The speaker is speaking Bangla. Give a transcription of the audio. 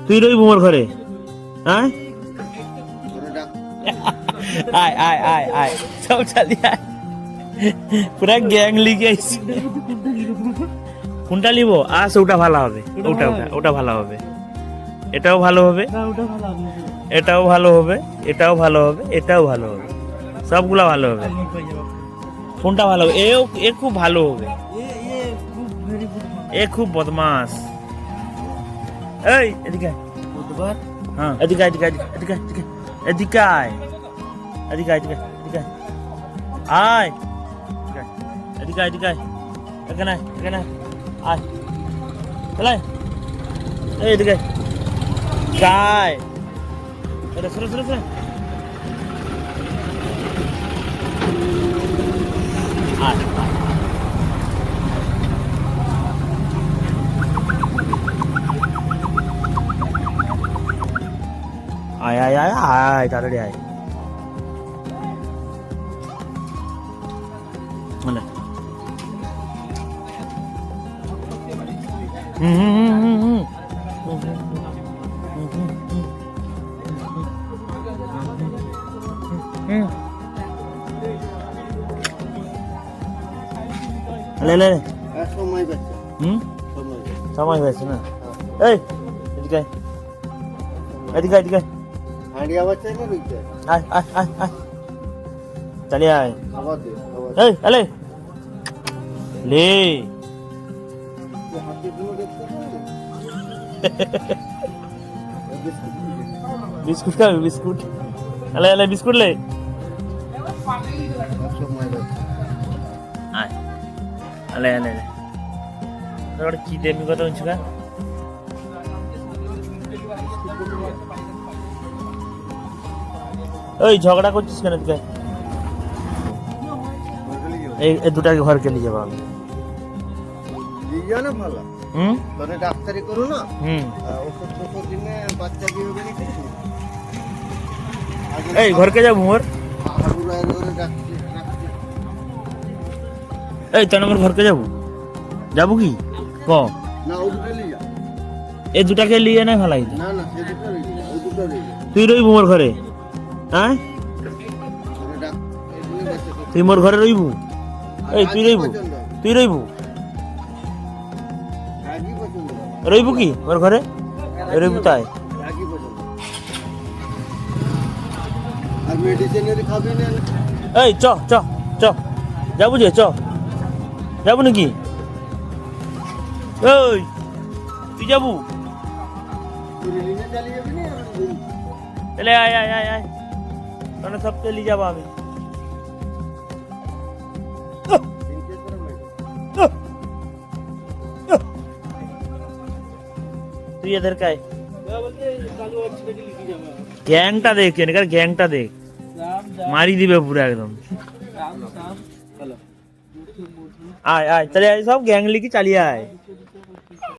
তুই রইবু মোর ঘরে? হ্যাঁ, আয় আয় আয় আয়, সব চালিয়ে আয়, পুরা গ্যাং লিগে আইছি। কোনটা নিব? ওটা ভালো হবে, ওটা ওটা ওটা ভালো হবে, এটাও ভালো হবে, এটাও ভালো হবে, এটাও ভালো হবে, এটাও ভালো হবে, সবগুলা ভালো হবে। কোনটা ভালো হবে? এ খুব ভালো হবে, এ খুব বদমাস। এই এদিকে হ্যাঁ, এদিকে এদিকে এদিকে এদিকে এদিকে আয়, এদিকে এদিকে এদিকে আয়, এদিকে এদিকে এখানে এখানে আয়, চলে এই এদিকে কায়, এটা সরে সরে সরে আয়, আয় আয় আয় আয়, তাড়াতাড়ি আয়। মানে সময় হয়েছে না? এই এদিকে এদিকে এদিকে আয় আয় আয় আয়, চালিয়ে আয়। এই আলে লে, বিস্কুট খাবি? বিস্কুট আলে আলে, বিস্কুট লে, আয় আলে আলে আলে, তোর কি দেবি কথা বলছি? ওই ঝগড়া করছিস কেন? তুই এই দুটাকে ঘরকে নিয়ে যাবো আমি। ডাক্তারি করো না, ওষুধ টষুধ দিনে বাচ্চা কি হবে নাকি? এই ঘরকে যাবো মোর, এই তোর আমার ঘরকে যাবো, যাবো কি ক? না ও দুটো নিয়ে যা, এই দুটাকে নিয়ে নাই ভালো হইতো। না না সে দুটো নিয়ে যা, ওই দুটো নিয়ে যা। তুই রইবু মোর ঘরে? হ্যাঁ, তুই মোর ঘরে রইবু? এই তুই রইবু? তুই রইবু? রইবু কি মোর ঘরে? রইবু তাই? আর মেডিসিনের খাবি না? এই চ চ চ, যাবো যে, চ যাবো নাকি? এই তুই যাবো? তাহলে আয় আয় আয় আয়, মানে সব চলে যাবো আমি। তুই এদের কায় গ্যাংটা দেখ, এখানকার গ্যাংটা দেখ, মারি দিবে পুরো একদম। আয় আয়, তাহলে সব গ্যাং লিখে চালিয়ে আয়।